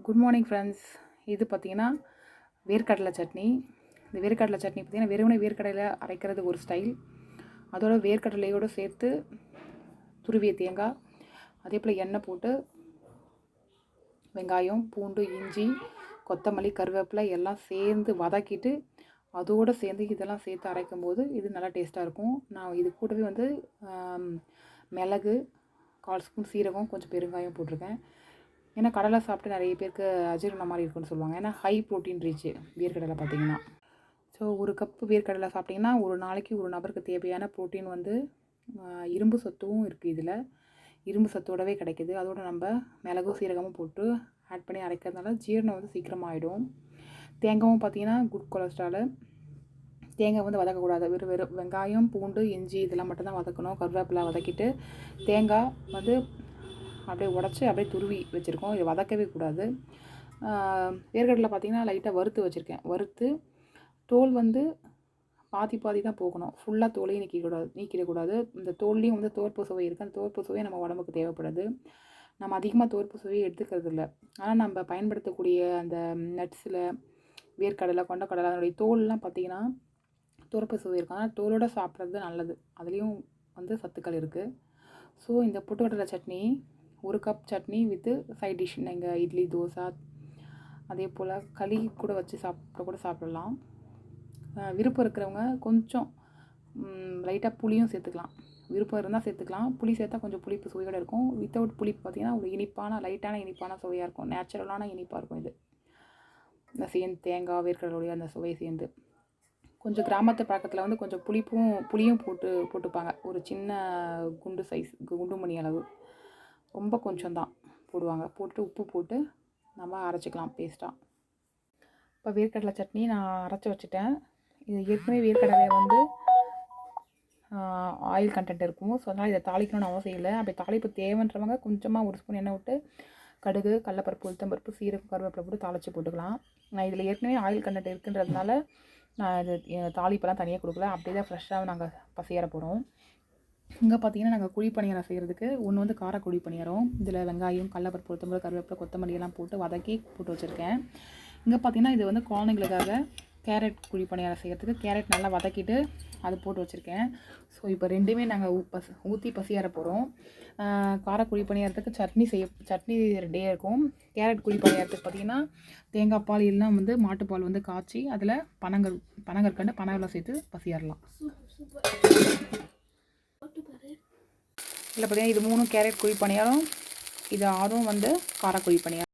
Good morning friends. இது பார்த்திங்கன்னா வேர்க்கடலை சட்னி. இந்த வேர்க்கடலை சட்னி பார்த்திங்கன்னா வெறுமனே வேர்க்கடலையில் அரைக்கிறது ஒரு ஸ்டைல். அதோட வேர்க்கடலையோடு சேர்த்து துருவிய தேங்காய், அதே போல் எண்ணெய் போட்டு வெங்காயம், பூண்டு, இஞ்சி, கொத்தமல்லி, கருவேப்பிலை எல்லாம் சேர்ந்து வதக்கிட்டு அதோடு சேர்ந்து இதெல்லாம் சேர்த்து அரைக்கும் போது இது நல்லா டேஸ்ட்டாக இருக்கும். நான் இது கூடவே வந்து மிளகு, 1/4 ஸ்பூன் சீரகம், கொஞ்சம் பெருங்காயம் போட்டிருக்கேன். ஏன்னா கடலை சாப்பிட்டு நிறைய பேருக்கு அஜீரணம் மாதிரி இருக்குன்னு சொல்லுவாங்க. ஏன்னா ஹை ப்ரோட்டீன் ரிச் வேர்க்கடலை பார்த்திங்கன்னா. ஸோ ஒரு கப்பு வேர்க்கடலை சாப்பிட்டிங்கன்னா ஒரு நாளைக்கு ஒரு நபருக்கு தேவையான ப்ரோட்டீன் வந்து இரும்பு சத்தும் இருக்குது. இதில் இரும்பு சத்தோடவே கிடைக்கிது. அதோடு நம்ம மிளகும் சீரகமும் போட்டு ஆட் பண்ணி அரைக்கிறதுனால ஜீரணம் வந்து சீக்கிரமாக ஆகிடும். தேங்காயும் பார்த்திங்கன்னா குட் கொலஸ்ட்ராலு. தேங்காய் வந்து வதக்கக்கூடாது. வெறும் வெங்காயம், பூண்டு, இஞ்சி இதெல்லாம் மட்டும்தான் வதக்கணும். கருவேப்பிலை வதக்கிட்டு தேங்காய் வந்து அப்படியே உடச்சி அப்படியே துருவி வச்சுருக்கோம். இதை வதக்கவே கூடாது. வேர்க்கடலை பார்த்திங்கன்னா லைட்டாக வறுத்து வச்சுருக்கேன். வறுத்து தோல் வந்து பாதி தான் போகணும். ஃபுல்லாக தோலையும் நீக்கிடக்கூடாது. இந்த தோல்லையும் வந்து தோற்பு சுவை இருக்குது. அந்த தோற்பு சுவை நம்ம உடம்புக்கு தேவைப்படுது. நம்ம அதிகமாக தோற்பு சுவையை எடுத்துக்கிறது இல்லை. ஆனால் நம்ம பயன்படுத்தக்கூடிய அந்த நட்ஸில் வேர்க்கடலை, கொண்டக்கடலை அதனுடைய தோல்லாம் பார்த்திங்கன்னா தோற்பு சுவை இருக்கும். ஆனால் தோலோடு சாப்பிட்றது நல்லது. அதுலேயும் வந்து சத்துக்கள் இருக்குது. ஸோ இந்த பொட்டுக்கடலை chutney 1 cup chutney with side dish. நீங்கள் இட்லி, தோசை, அதே போல் களி கூட வச்சு சாப்பிடலாம். விருப்பம் இருக்கிறவங்க கொஞ்சம் லைட்டாக புளியும் சேர்த்துக்கலாம். விருப்பம் இருந்தால் சேர்த்துக்கலாம். புளி சேர்த்தா கொஞ்சம் புளிப்பு சுவையோடு இருக்கும். வித்தவுட் புளிப்பு பார்த்திங்கன்னா ஒரு இனிப்பான லைட்டான இனிப்பான சுவையாக இருக்கும். நேச்சுரலான இனிப்பாக இருக்கும். இது இந்த சேர்ந்து தேங்காய், வேர்க்கடலையோடைய அந்த சுவை சேர்ந்து கொஞ்சம் கிராமத்து பழக்கத்தில் வந்து கொஞ்சம் புளியும் போட்டுப்பாங்க. ஒரு சின்ன குண்டு மணி அளவு, ரொம்ப கொஞ்சம் தான் போடுவாங்க. போட்டு உப்பு போட்டு நம்ம அரைச்சிக்கலாம் பேஸ்ட்டாக. இப்போ வேர்க்கடலை சட்னி நான் அரைச்சி வச்சுட்டேன். இது ஏற்கனவே வேர்க்கடலை வந்து ஆயில் கண்டென்ட் இருக்கும். ஸோ அதனால் இதை தாளிக்கணும்னு அவசியம் இல்லை. அப்படி தாளிப்பு தேவைன்றவங்க கொஞ்சமாக 1 ஸ்பூன் எண்ணெய் விட்டு கடுகு, கடலைப்பருப்பு, உளுத்தம்பருப்பு, சீரகம், கருவேப்பிலை போட்டு தாளித்து போட்டுக்கலாம். நான் இதில் ஏற்கனவே ஆயில் கண்டென்ட் இருக்குன்றதுனால நான் இது தாளிப்பெல்லாம் தனியாக கொடுக்கல. அப்படியே தான் ஃப்ரெஷ்ஷாக நாங்கள் பசியார போகிறோம். இங்கே பார்த்திங்கன்னா நாங்கள் குழி பணியாரம் செய்கிறதுக்கு ஒன்று வந்து கார குழி பணியாரம். இதில் வெங்காயம், கடலைப்பருப்பு, உளுத்தம்பருப்பு, கருவேப்பிலை, கொத்தமல்லி எல்லாம் போட்டு வதக்கி போட்டு வச்சுருக்கேன். இங்கே பார்த்திங்கன்னா இது வந்து குழந்தைங்களுக்காக கேரட் குழி பணியாரம் செய்கிறதுக்கு கேரட் நல்லா வதக்கிட்டு அது போட்டு வச்சுருக்கேன். ஸோ இப்போ ரெண்டுமே நாங்கள் ஊற்றி பசியார போகிறோம். காரக்குழி பணியாரத்துக்கு சட்னி ரெடியாக இருக்கும். கேரட் குழி பணியாரத்துக்கு பார்த்திங்கன்னா தேங்காய் பால் எல்லாம் வந்து மாட்டுப்பால் வந்து காய்ச்சி அதில் பனங்கற்கண்டு பனவெல்லாம் சேர்த்து பசியாரலாம். இதில் பார்த்திங்கன்னா இது 3 கேரட் குழி பணியாரம், இது 6 வந்து காரக்குழி பணியாரம்.